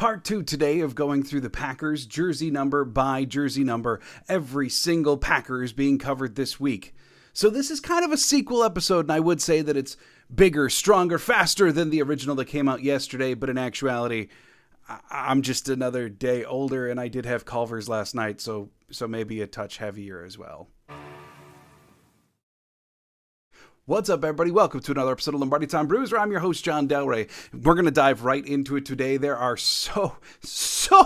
Part 2 today of going through the Packers jersey number by jersey number. Every single Packer is being covered this week. So this is kind of a sequel episode, and I would say that it's bigger, stronger, faster than the original that came out yesterday, but in actuality, I'm just another day older, and I did have Culver's last night, so maybe a touch heavier as well. What's up, everybody? Welcome to another episode of Lombardi Time Brews, where I'm your host, John Del Rey. We're going to dive right into it today. There are so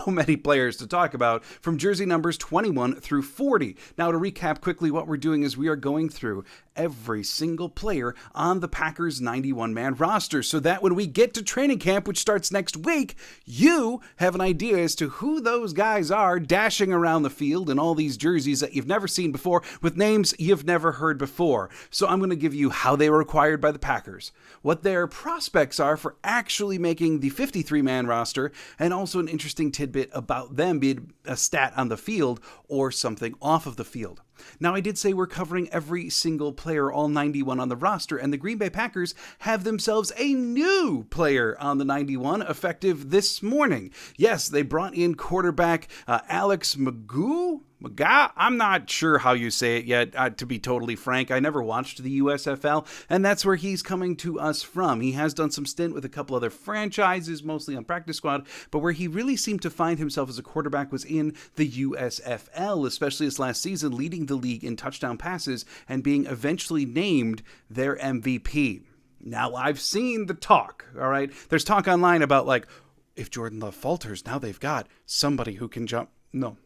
many players to talk about, from jersey numbers 21 through 40. Now, to recap quickly, what we're doing is we are going through every single player on the Packers 91-man roster, so that when we get to training camp, which starts next week, you have an idea as to who those guys are dashing around the field in all these jerseys that you've never seen before, with names you've never heard before. So I'm going to give you how they were acquired by the Packers, what their prospects are for actually making the 53-man roster, and also an interesting tidbit about them, be it a stat on the field or something off of the field. Now, I did say we're covering every single player, all 91 on the roster, and the Green Bay Packers have themselves a new player on the 91 effective this morning. Yes, they brought in quarterback Alex McGough. I'm not sure how you say it yet, to be totally frank. I never watched the USFL, and that's where he's coming to us from. He has done some stint with a couple other franchises, mostly on practice squad, but where he really seemed to find himself as a quarterback was in the USFL, especially this last season, leading the league in touchdown passes and being eventually named their MVP. Now, I've seen the talk, all right? There's talk online about, like, if Jordan Love falters, now they've got somebody who can jump. No.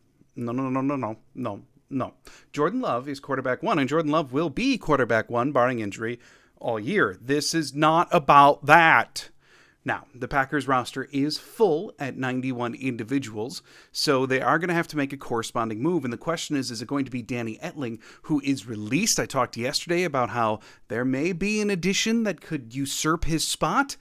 Jordan Love is quarterback one, and Jordan Love will be quarterback one, barring injury, all year. This is not about that. Now, the Packers roster is full at 91 individuals, so they are going to have to make a corresponding move, and the question is it going to be Danny Etling, who is released? I talked yesterday about how there may be an addition that could usurp his spot.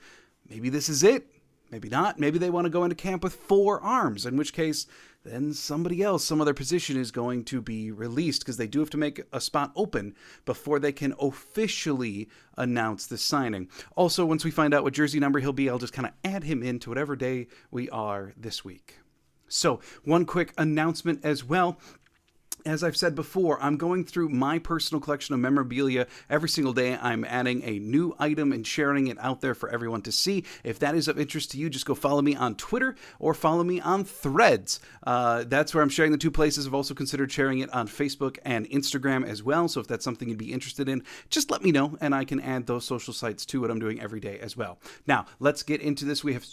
Maybe this is it. Maybe not. Maybe they want to go into camp with 4 arms, in which case then somebody else, some other position is going to be released, because they do have to make a spot open before they can officially announce the signing. Also, once we find out what jersey number he'll be, I'll just kind of add him into whatever day we are this week. So, one quick announcement as well. As I've said before, I'm going through my personal collection of memorabilia every single day. I'm adding a new item and sharing it out there for everyone to see. If that is of interest to you, just go follow me on Twitter or follow me on Threads. That's where I'm sharing the 2 places. I've also considered sharing it on Facebook and Instagram as well. So if that's something you'd be interested in, just let me know, and I can add those social sites to what I'm doing every day as well. Now, let's get into this. We have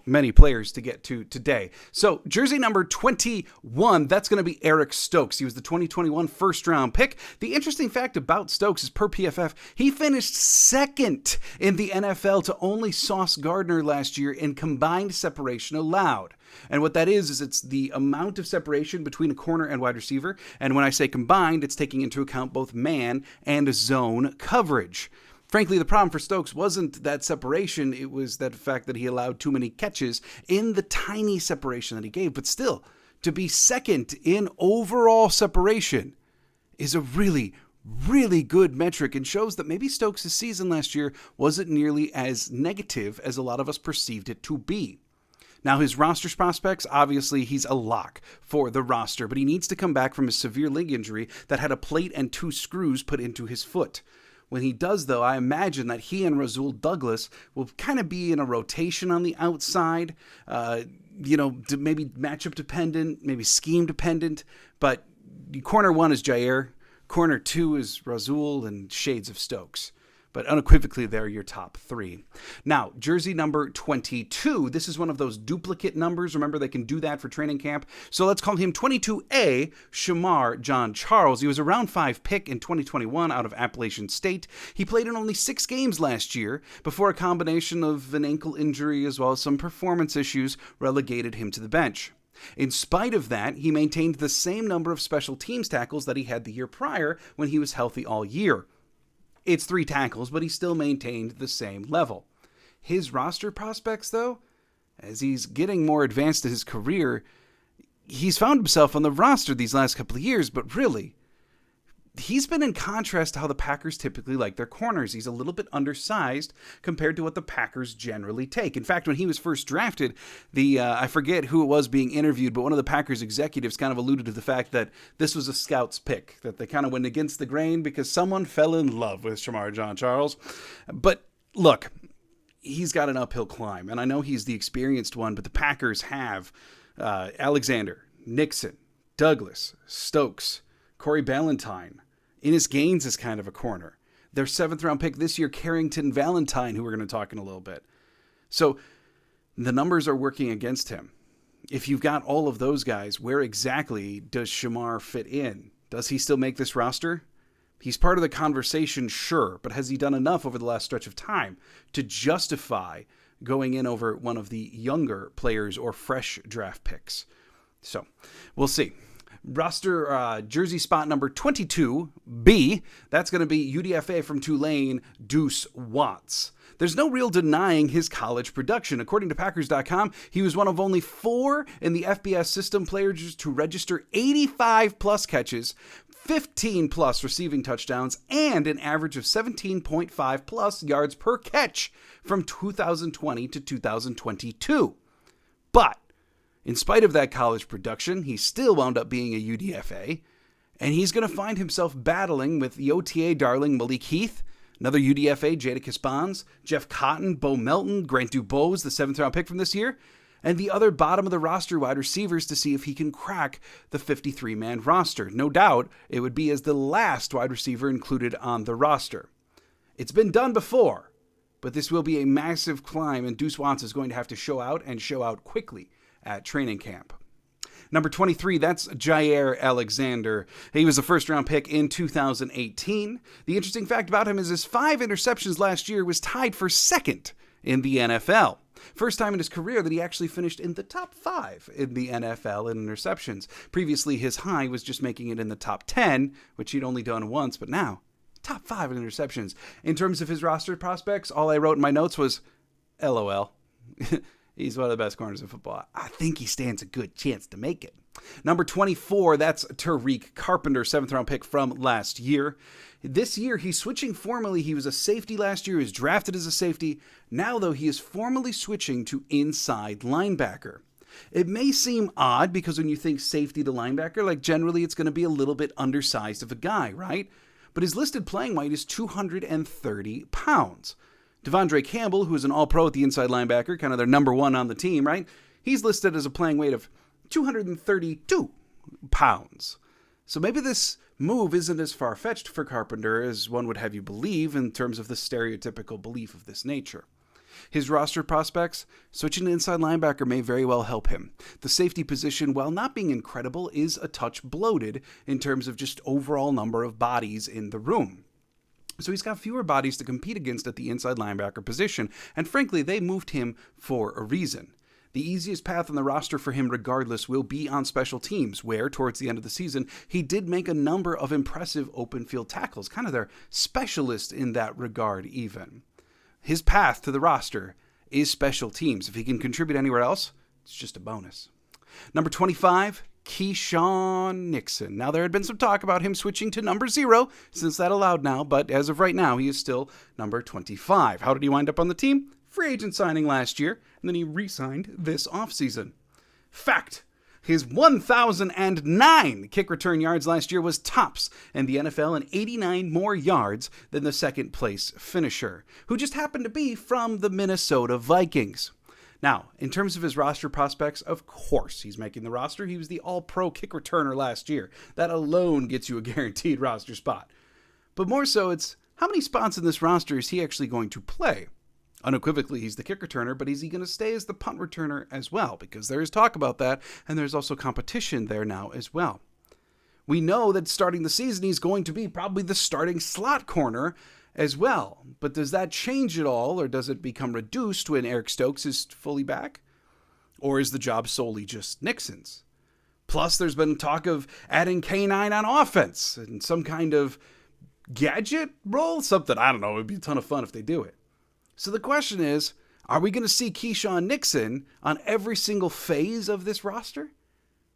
many players to get to today. So, jersey number 21, that's going to be Eric Stokes. He was the 2021 first-round pick. The interesting fact about Stokes is, per PFF, he finished second in the NFL to only Sauce Gardner last year in combined separation allowed. And what that is it's the amount of separation between a corner and wide receiver. And when I say combined, it's taking into account both man and zone coverage. Frankly, the problem for Stokes wasn't that separation, it was that fact that he allowed too many catches in the tiny separation that he gave. But still, to be second in overall separation is a really, really good metric, and shows that maybe Stokes' season last year wasn't nearly as negative as a lot of us perceived it to be. Now, his roster prospects, obviously he's a lock for the roster, but he needs to come back from a severe leg injury that had a plate and 2 screws put into his foot. When he does, though, I imagine that he and Rasul Douglas will kind of be in a rotation on the outside, maybe matchup dependent, maybe scheme dependent, but corner 1 is Jair, corner 2 is Rasul, and shades of Stokes. But unequivocally, they're your top 3. Now, jersey number 22. This is one of those duplicate numbers. Remember, they can do that for training camp. So let's call him 22A, Shamar John Charles. He was a round 5 pick in 2021 out of Appalachian State. He played in only 6 games last year before a combination of an ankle injury as well as some performance issues relegated him to the bench. In spite of that, he maintained the same number of special teams tackles that he had the year prior when he was healthy all year. It's 3 tackles, but he still maintained the same level. His roster prospects, though, as he's getting more advanced in his career, he's found himself on the roster these last couple of years, but really, he's been in contrast to how the Packers typically like their corners. He's a little bit undersized compared to what the Packers generally take. In fact, when he was first drafted, I forget who it was being interviewed, but one of the Packers executives kind of alluded to the fact that this was a scout's pick, that they kind of went against the grain because someone fell in love with Shamar Jean-Charles. But look, he's got an uphill climb, and I know he's the experienced one, but the Packers have Alexander, Nixon, Douglas, Stokes, Corey Ballantyne. Innis Gaines is kind of a corner. Their 7th round pick this year, Carrington Valentine, who we're going to talk in a little bit. So the numbers are working against him. If you've got all of those guys, where exactly does Shamar fit in? Does he still make this roster? He's part of the conversation, sure, but has he done enough over the last stretch of time to justify going in over one of the younger players or fresh draft picks? So we'll see. Roster jersey spot number 22B, that's going to be UDFA from Tulane, Deuce Watts. There's no real denying his college production. According to Packers.com, he was one of only 4 in the FBS system players to register 85-plus catches, 15-plus receiving touchdowns, and an average of 17.5-plus yards per catch from 2020 to 2022. But in spite of that college production, he still wound up being a UDFA, and he's going to find himself battling with the OTA darling Malik Heath, another UDFA, Jadakiss Bonds, Jeff Cotton, Bo Melton, Grant DuBose, the 7th round pick from this year, and the other bottom-of-the-roster wide receivers to see if he can crack the 53-man roster. No doubt, it would be as the last wide receiver included on the roster. It's been done before, but this will be a massive climb, and Deuce Watts is going to have to show out and show out quickly at training camp. Number 23, that's Jair Alexander. He was a first-round pick in 2018. The interesting fact about him is his 5 interceptions last year was tied for 2nd in the NFL. First time in his career that he actually finished in the top 5 in the NFL in interceptions. Previously, his high was just making it in the top 10, which he'd only done once, but now, top 5 in interceptions. In terms of his roster prospects, all I wrote in my notes was, LOL. He's one of the best corners in football. I think he stands a good chance to make it. Number 24, that's Tariq Carpenter, 7th round pick from last year. This year, he's switching formally. He was a safety last year. He was drafted as a safety. Now, though, he is formally switching to inside linebacker. It may seem odd because when you think safety to linebacker, like generally it's going to be a little bit undersized of a guy, right? But his listed playing weight is 230 pounds. Devondre Campbell, who is an all-pro at the inside linebacker, kind of their number 1 on the team, right? He's listed as a playing weight of 232 pounds. So maybe this move isn't as far-fetched for Carpenter as one would have you believe in terms of the stereotypical belief of this nature. His roster prospects, switching to inside linebacker may very well help him. The safety position, while not being incredible, is a touch bloated in terms of just overall number of bodies in the room. So he's got fewer bodies to compete against at the inside linebacker position, and frankly, they moved him for a reason. The easiest path on the roster for him regardless will be on special teams, where, towards the end of the season, he did make a number of impressive open field tackles, kind of their specialist in that regard even. His path to the roster is special teams. If he can contribute anywhere else, it's just a bonus. Number 25, Keyshawn Nixon. Now, there had been some talk about him switching to number 0, since that allowed now, but as of right now, he is still number 25. How did he wind up on the team? Free agent signing last year, and then he re-signed this offseason. Fact, his 1,009 kick return yards last year was tops in the NFL and 89 more yards than the second-place finisher, who just happened to be from the Minnesota Vikings. Now, in terms of his roster prospects, of course he's making the roster. He was the all-pro kick returner last year. That alone gets you a guaranteed roster spot. But more so, it's how many spots in this roster is he actually going to play? Unequivocally, he's the kick returner, but is he going to stay as the punt returner as well? Because there is talk about that, and there's also competition there now as well. We know that starting the season, he's going to be probably the starting slot corner as well. But does that change at all, or does it become reduced when Eric Stokes is fully back? Or is the job solely just Nixon's? Plus, there's been talk of adding K9 on offense and some kind of gadget role, something, I don't know, it would be a ton of fun if they do it. So the question is, are we going to see Keyshawn Nixon on every single phase of this roster?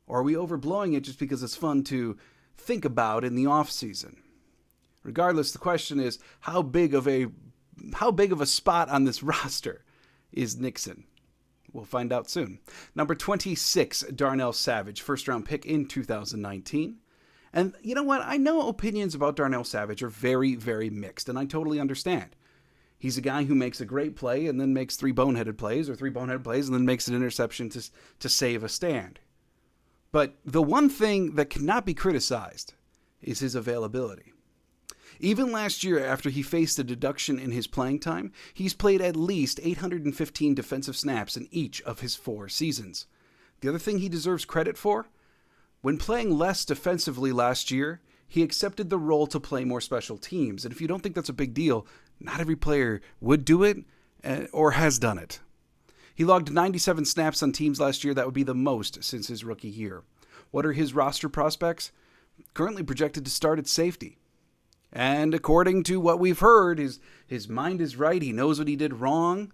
Or are we overblowing it just because it's fun to think about in the offseason? Regardless, the question is, how big of a spot on this roster is Nixon? We'll find out soon. Number 26, Darnell Savage, first-round pick in 2019. And you know what? I know opinions about Darnell Savage are very, very mixed, and I totally understand. He's a guy who makes a great play and then makes three boneheaded plays and then makes an interception to save a stand. But the one thing that cannot be criticized is his availability. Even last year, after he faced a deduction in his playing time, he's played at least 815 defensive snaps in each of his 4 seasons. The other thing he deserves credit for? When playing less defensively last year, he accepted the role to play more special teams. And if you don't think that's a big deal, not every player would do it or has done it. He logged 97 snaps on teams last year. That would be the most since his rookie year. What are his roster prospects? Currently projected to start at safety. And according to what we've heard, his mind is right. He knows what he did wrong.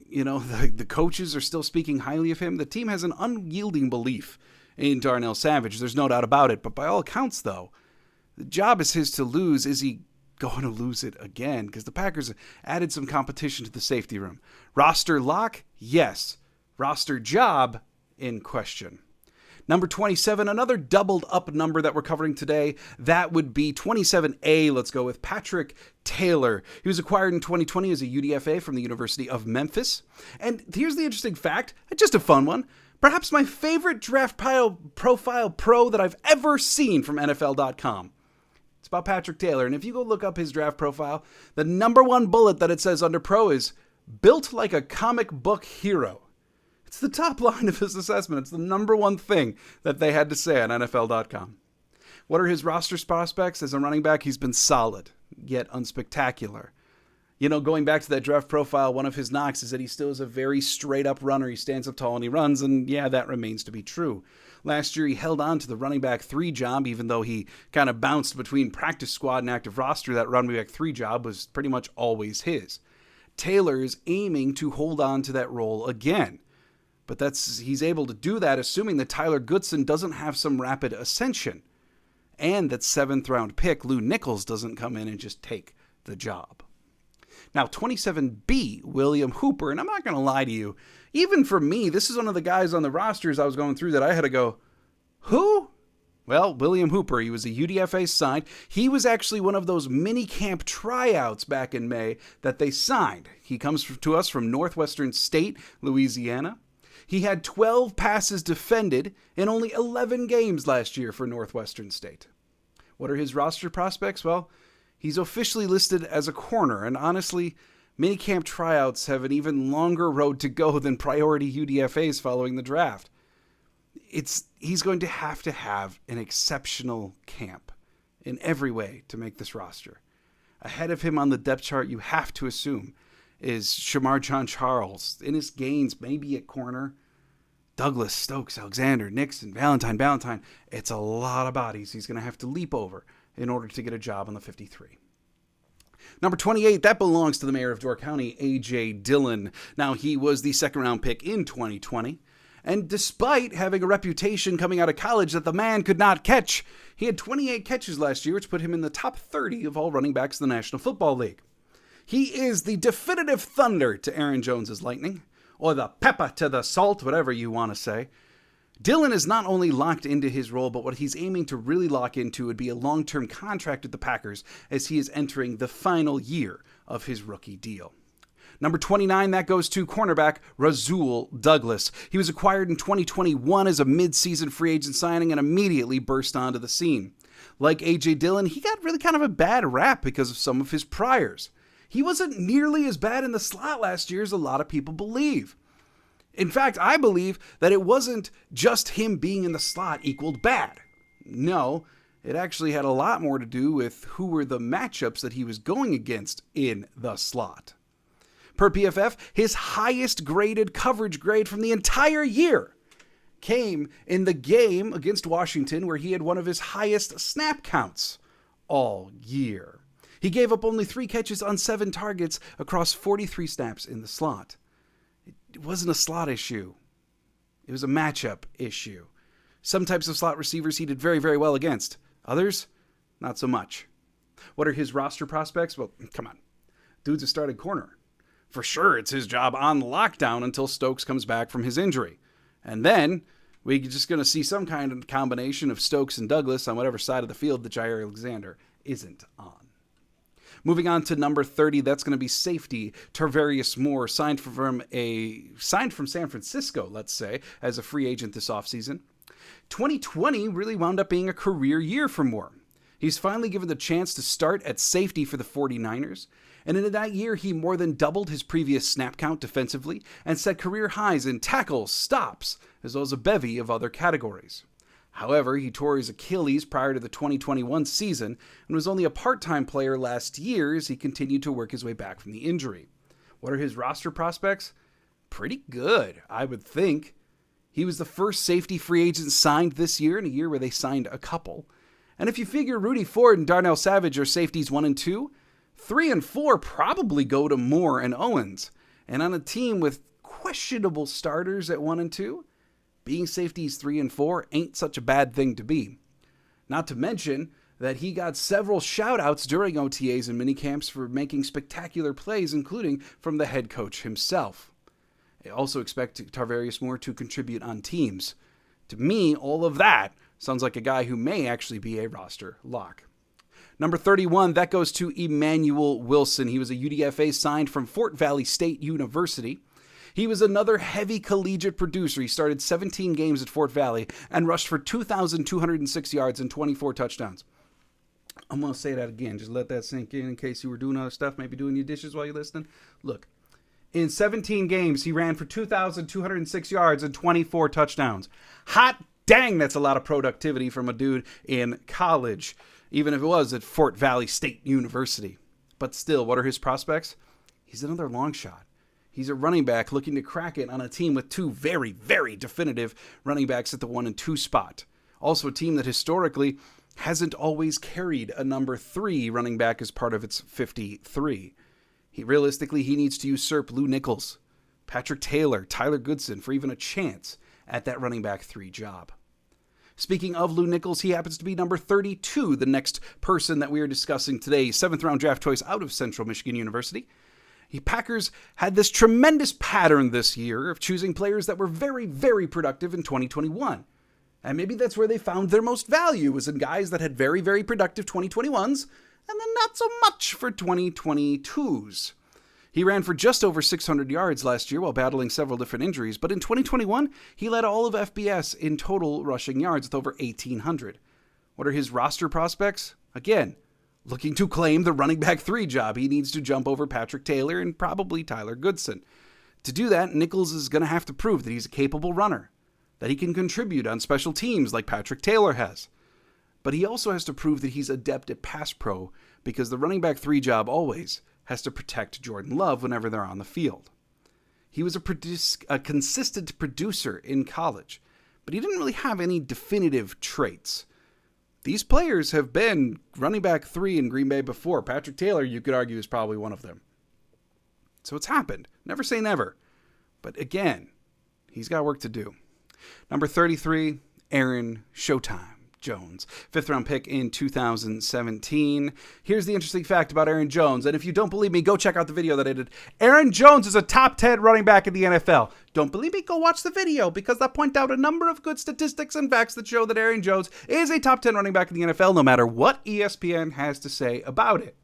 You know, the coaches are still speaking highly of him. The team has an unyielding belief in Darnell Savage. There's no doubt about it. But by all accounts, though, the job is his to lose. Is he going to lose it again? Because the Packers added some competition to the safety room. Roster lock? Yes. Roster job? In question. Number 27, another doubled up number that we're covering today. That would be 27A. Let's go with Patrick Taylor. He was acquired in 2020 as a UDFA from the University of Memphis. And here's the interesting fact, just a fun one. Perhaps my favorite draft profile pro that I've ever seen from NFL.com. It's about Patrick Taylor. And if you go look up his draft profile, the number one bullet that it says under pro is built like a comic book hero. It's the top line of his assessment. It's the number one thing that they had to say on NFL.com. What are his roster prospects? As a running back, he's been solid, yet unspectacular. You know, going back to that draft profile, one of his knocks is that he still is a very straight-up runner. He stands up tall and he runs, and yeah, that remains to be true. Last year, he held on to the running back 3 job, even though he kind of bounced between practice squad and active roster. That running back 3 job was pretty much always his. Taylor is aiming to hold on to that role again. But he's able to do that assuming that Tyler Goodson doesn't have some rapid ascension and that 7th round pick Lou Nichols doesn't come in and just take the job. Now 27B, William Hooper, and I'm not going to lie to you, even for me, this is one of the guys on the rosters I was going through that I had to go, who? Well, William Hooper, he was a UDFA signed. He was actually one of those mini camp tryouts back in May that they signed. He comes to us from Northwestern State, Louisiana. He had 12 passes defended in only 11 games last year for Northwestern State. What are his roster prospects? Well, he's officially listed as a corner, and honestly, minicamp tryouts have an even longer road to go than priority UDFAs following the draft. He's going to have an exceptional camp in every way to make this roster. Ahead of him on the depth chart, you have to assume, is Shamar John Charles, Innis Gaines, maybe at corner, Douglas, Stokes, Alexander, Nixon, Valentine. It's a lot of bodies he's going to have to leap over in order to get a job on the 53. Number 28, that belongs to the mayor of Door County, A.J. Dillon. Now, he was the 2nd round pick in 2020. And despite having a reputation coming out of college that the man could not catch, he had 28 catches last year, which put him in the top 30 of all running backs in the National Football League. He is the definitive thunder to Aaron Jones's lightning, or the pepper to the salt, whatever you want to say. Dillon is not only locked into his role, but what he's aiming to really lock into would be a long-term contract with the Packers as he is entering the final year of his rookie deal. Number 29, that goes to cornerback Rasul Douglas. He was acquired in 2021 as a mid-season free agent signing and immediately burst onto the scene. Like A.J. Dillon, he got really kind of a bad rap because of some of his priors. He wasn't nearly as bad in the slot last year as a lot of people believe. In fact, I believe that it wasn't just him being in the slot equaled bad. No, it actually had a lot more to do with who were the matchups that he was going against in the slot. Per PFF, his highest graded coverage grade from the entire year came in the game against Washington, where he had one of his highest snap counts all year. He gave up only 3 catches on 7 targets across 43 snaps in the slot. It wasn't a slot issue. It was a matchup issue. Some types of slot receivers he did very, very well against. Others, not so much. What are his roster prospects? Well, come on. Dude's a starting corner. For sure, it's his job on lockdown until Stokes comes back from his injury. And then we're just going to see some kind of combination of Stokes and Douglas on whatever side of the field that Jair Alexander isn't on. Moving on to number 30, that's going to be safety Tarvarius Moore, signed from San Francisco, let's say, as a free agent this offseason. 2020 really wound up being a career year for Moore. He's finally given the chance to start at safety for the 49ers, and in that year he more than doubled his previous snap count defensively and set career highs in tackles, stops, as well as a bevy of other categories. However, he tore his Achilles prior to the 2021 season and was only a part-time player last year as he continued to work his way back from the injury. What are his roster prospects? Pretty good, I would think. He was the first safety free agent signed this year in a year where they signed a couple. And if you figure Rudy Ford and Darnell Savage are safeties 1 and 2, 3 and 4 probably go to Moore and Owens. And on a team with questionable starters at 1 and 2, being safeties 3 and 4 ain't such a bad thing to be. Not to mention that he got several shout-outs during OTAs and minicamps for making spectacular plays, including from the head coach himself. I also expect Tarvarius Moore to contribute on teams. To me, all of that sounds like a guy who may actually be a roster lock. Number 31, that goes to Emmanuel Wilson. He was a UDFA signed from Fort Valley State University. He was another heavy collegiate producer. He started 17 games at Fort Valley and rushed for 2,206 yards and 24 touchdowns. I'm going to say that again. Just let that sink in case you were doing other stuff, maybe doing your dishes while you're listening. Look, in 17 games, he ran for 2,206 yards and 24 touchdowns. Hot dang, that's a lot of productivity from a dude in college, even if it was at Fort Valley State University. But still, what are his prospects? He's another long shot. He's a running back looking to crack it on a team with two very, very definitive running backs at the 1 and 2 spot. Also a team that historically hasn't always carried a number 3 running back as part of its 53. Realistically, he needs to usurp Lou Nichols, Patrick Taylor, Tyler Goodson for even a chance at that running back 3 job. Speaking of Lou Nichols, he happens to be number 32, the next person that we are discussing today, 7th round draft choice out of Central Michigan University. Packers had this tremendous pattern this year of choosing players that were very, very productive in 2021. And maybe that's where they found their most value, was in guys that had very, very productive 2021s, and then not so much for 2022s. He ran for just over 600 yards last year while battling several different injuries, but in 2021, he led all of FBS in total rushing yards with over 1,800. What are his roster prospects? Again, looking to claim the running back 3 job, he needs to jump over Patrick Taylor and probably Tyler Goodson. To do that, Nichols is going to have to prove that he's a capable runner, that he can contribute on special teams like Patrick Taylor has. But he also has to prove that he's adept at pass pro, because the running back 3 job always has to protect Jordan Love whenever they're on the field. He was a consistent producer in college, but he didn't really have any definitive traits. These players have been running back 3 in Green Bay before. Patrick Taylor, you could argue, is probably one of them. So it's happened. Never say never. But again, he's got work to do. Number 33, Aaron Showtime Jones. 5th round pick in 2017. Here's the interesting fact about Aaron Jones. And if you don't believe me, go check out the video that I did. Aaron Jones is a top 10 running back in the NFL. Don't believe me? Go watch the video, because I point out a number of good statistics and facts that show that Aaron Jones is a top 10 running back in the NFL, no matter what ESPN has to say about it.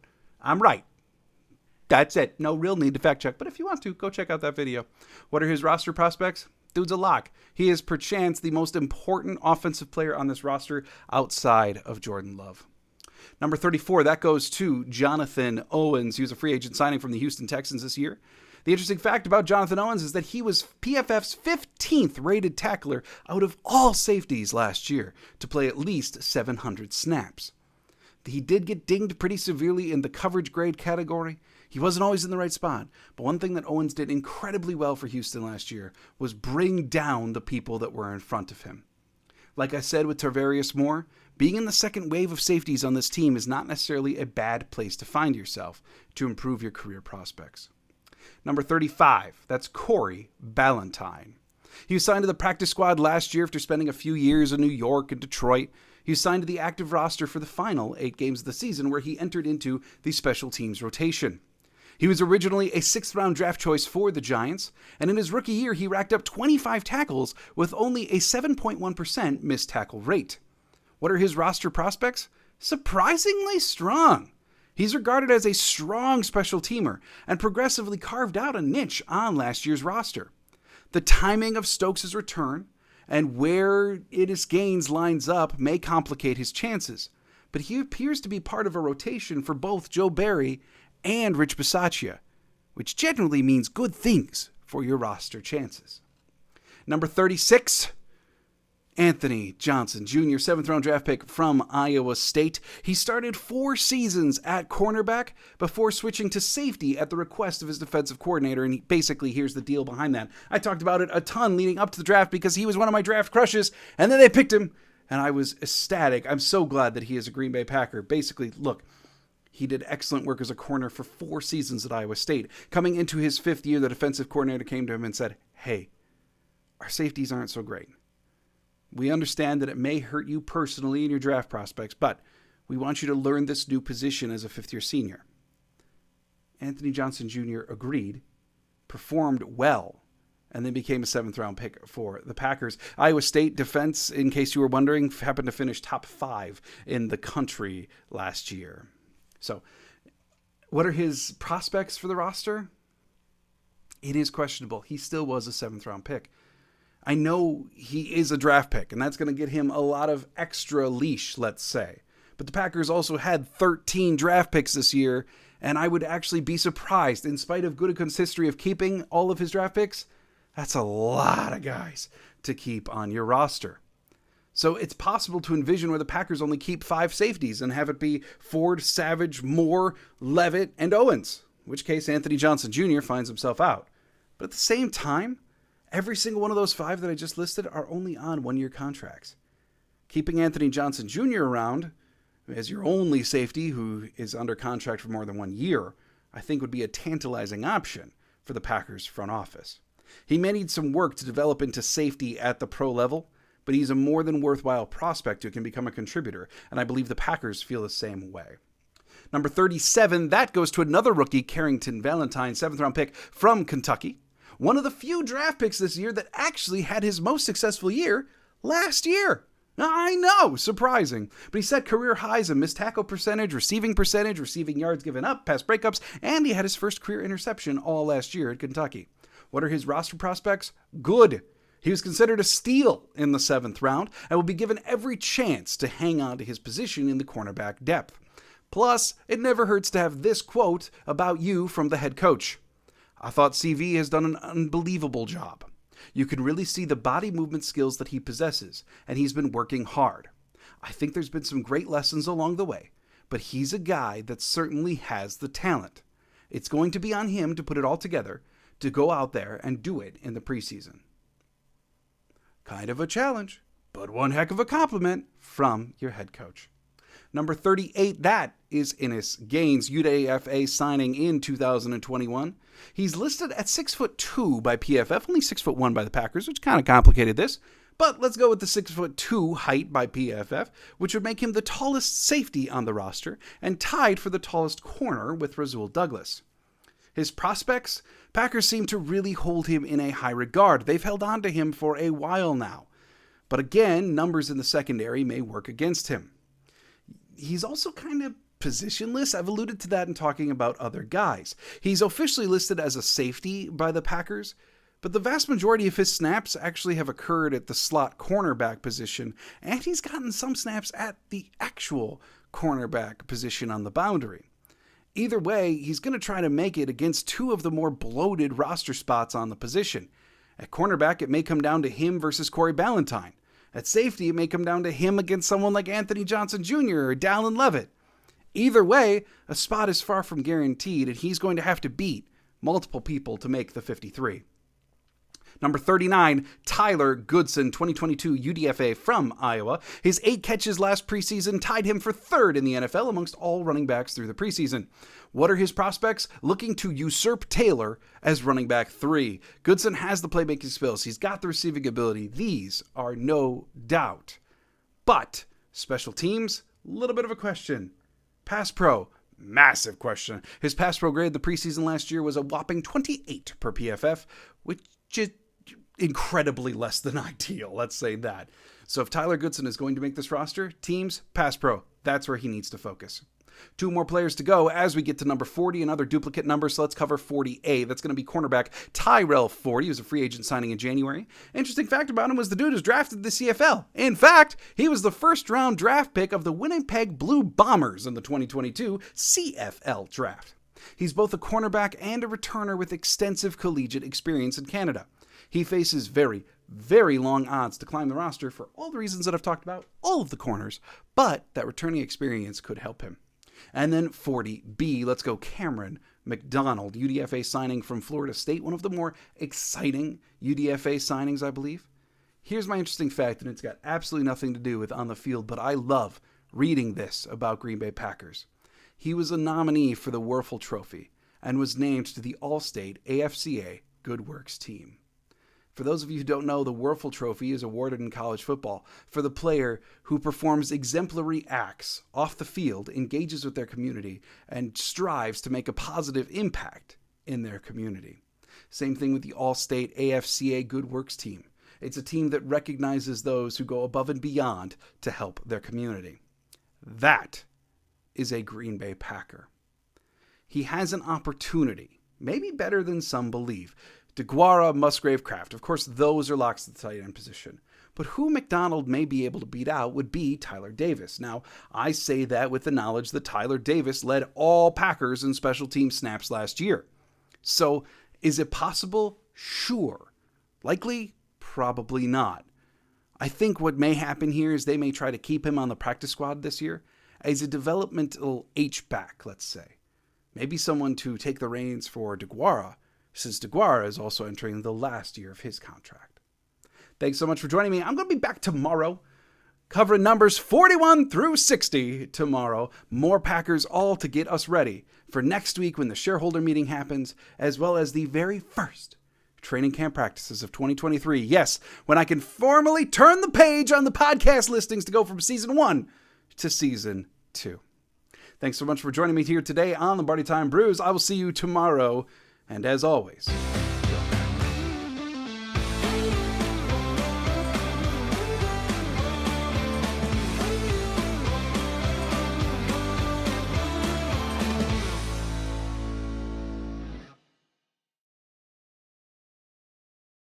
I'm right. That's it. No real need to fact check. But if you want to, go check out that video. What are his roster prospects? Dude's a lock. He is perchance the most important offensive player on this roster outside of Jordan Love. Number 34, that goes to Jonathan Owens. He was a free agent signing from the Houston Texans this year. The interesting fact about Jonathan Owens is that he was PFF's 15th rated tackler out of all safeties last year to play at least 700 snaps. He did get dinged pretty severely in the coverage grade category. He wasn't always in the right spot, but one thing that Owens did incredibly well for Houston last year was bring down the people that were in front of him. Like I said with Tarvarius Moore, being in the second wave of safeties on this team is not necessarily a bad place to find yourself to improve your career prospects. Number 35, that's Corey Valentine. He was signed to the practice squad last year after spending a few years in New York and Detroit. He was signed to the active roster for the final 8 games of the season, where he entered into the special teams rotation. He was originally a 6th-round draft choice for the Giants, and in his rookie year, he racked up 25 tackles with only a 7.1% missed tackle rate. What are his roster prospects? Surprisingly strong. He's regarded as a strong special teamer and progressively carved out a niche on last year's roster. The timing of Stokes' return and where Innis Gaines lines up may complicate his chances, but he appears to be part of a rotation for both Joe Barry and Rich Bisaccia, which generally means good things for your roster chances. Number 36, Anthony Johnson Jr., 7th-round draft pick from Iowa State. He started 4 seasons at cornerback before switching to safety at the request of his defensive coordinator, and basically, here's the deal behind that. I talked about it a ton leading up to the draft because he was one of my draft crushes, and then they picked him, and I was ecstatic. I'm so glad that he is a Green Bay Packer. Basically, look, he did excellent work as a corner for 4 seasons at Iowa State. Coming into his 5th year, the defensive coordinator came to him and said, hey, our safeties aren't so great. We understand that it may hurt you personally in your draft prospects, but we want you to learn this new position as a 5th-year senior. Anthony Johnson Jr. agreed, performed well, and then became a 7th-round pick for the Packers. Iowa State defense, in case you were wondering, happened to finish top 5 in the country last year. So, what are his prospects for the roster? It is questionable. He still was a 7th-round pick. I know he is a draft pick, and that's going to get him a lot of extra leash, let's say. But the Packers also had 13 draft picks this year, and I would actually be surprised, in spite of Gutekunst's history of keeping all of his draft picks, that's a lot of guys to keep on your roster. So it's possible to envision where the Packers only keep 5 safeties and have it be Ford, Savage, Moore, Levitt, and Owens, in which case Anthony Johnson Jr. finds himself out. But at the same time, every single one of those 5 that I just listed are only on 1-year contracts. Keeping Anthony Johnson Jr. around as your only safety who is under contract for more than 1 year, I think would be a tantalizing option for the Packers front office. He may need some work to develop into safety at the pro level, but he's a more than worthwhile prospect who can become a contributor, and I believe the Packers feel the same way. Number 37, that goes to another rookie, Carrington Valentine, 7th-round pick from Kentucky. One of the few draft picks this year that actually had his most successful year last year. I know, surprising. But he set career highs in missed tackle percentage, receiving yards given up, pass breakups, and he had his first career interception all last year at Kentucky. What are his roster prospects? Good. He was considered a steal in the 7th round and will be given every chance to hang on to his position in the cornerback depth. Plus, it never hurts to have this quote about you from the head coach. I thought CV has done an unbelievable job. You can really see the body movement skills that he possesses, and he's been working hard. I think there's been some great lessons along the way, but he's a guy that certainly has the talent. It's going to be on him to put it all together, to go out there and do it in the preseason. Kind of a challenge, but one heck of a compliment from your head coach. Number 38, that is Innis Gaines, UDFA signing in 2021. He's listed at 6'2" by PFF, only 6'1" by the Packers, which kind of complicated this. But let's go with the 6'2" height by PFF, which would make him the tallest safety on the roster and tied for the tallest corner with Rasul Douglas. His prospects, Packers seem to really hold him in a high regard. They've held on to him for a while now. But again, numbers in the secondary may work against him. He's also kind of positionless. I've alluded to that in talking about other guys. He's officially listed as a safety by the Packers, but the vast majority of his snaps actually have occurred at the slot cornerback position, and he's gotten some snaps at the actual cornerback position on the boundary. Either way, he's going to try to make it against 2 of the more bloated roster spots on the position. At cornerback, it may come down to him versus Corey Ballantyne. At safety, it may come down to him against someone like Anthony Johnson Jr. or Dallin Levitt. Either way, a spot is far from guaranteed, and he's going to have to beat multiple people to make the 53. Number 39, Tyler Goodson, 2022 UDFA from Iowa. His 8 catches last preseason tied him for 3rd in the NFL amongst all running backs through the preseason. What are his prospects? Looking to usurp Taylor as running back 3. Goodson has the playmaking skills. He's got the receiving ability. These are no doubt. But special teams, a little bit of a question. Pass pro, massive question. His pass pro grade the preseason last year was a whopping 28 per PFF, which is incredibly less than ideal, let's say that. So if Tyler Goodson is going to make this roster, teams, pass pro, that's where he needs to focus. 2 more players to go as we get to number 40, another duplicate number, so let's cover 40A. That's going to be cornerback Tyrell 40. He was a free agent signing in January. Interesting fact about him was the dude was drafted the CFL. In fact, he was the first-round draft pick of the Winnipeg Blue Bombers in the 2022 CFL draft. He's both a cornerback and a returner with extensive collegiate experience in Canada. He faces very, very long odds to climb the roster for all the reasons that I've talked about, all of the corners, but that returning experience could help him. And then 40B, let's go Cameron McDonald, UDFA signing from Florida State, one of the more exciting UDFA signings, I believe. Here's my interesting fact, and it's got absolutely nothing to do with on the field, but I love reading this about Green Bay Packers. He was a nominee for the Werfel Trophy and was named to the All-State AFCA Good Works team. For those of you who don't know, the Werfel Trophy is awarded in college football for the player who performs exemplary acts off the field, engages with their community, and strives to make a positive impact in their community. Same thing with the All-State AFCA Good Works team. It's a team that recognizes those who go above and beyond to help their community. That is a Green Bay Packer. He has an opportunity, maybe better than some believe. DeGuara, Musgrave, Kraft. Of course, those are locks at the tight end position. But who McDonald may be able to beat out would be Tyler Davis. Now, I say that with the knowledge that Tyler Davis led all Packers in special team snaps last year. So, is it possible? Sure. Likely? Probably not. I think what may happen here is they may try to keep him on the practice squad this year as a developmental H-back, let's say. Maybe someone to take the reins for DeGuara, since DeGuara is also entering the last year of his contract. Thanks so much for joining me. I'm going to be back tomorrow, covering numbers 41 through 60 tomorrow. More Packers, all to get us ready for next week when the shareholder meeting happens, as well as the very first training camp practices of 2023. Yes, when I can formally turn the page on the podcast listings to go from Season 1 to Season 2. Thanks so much for joining me here today on Lombardi Time Brews. I will see you tomorrow. And as always,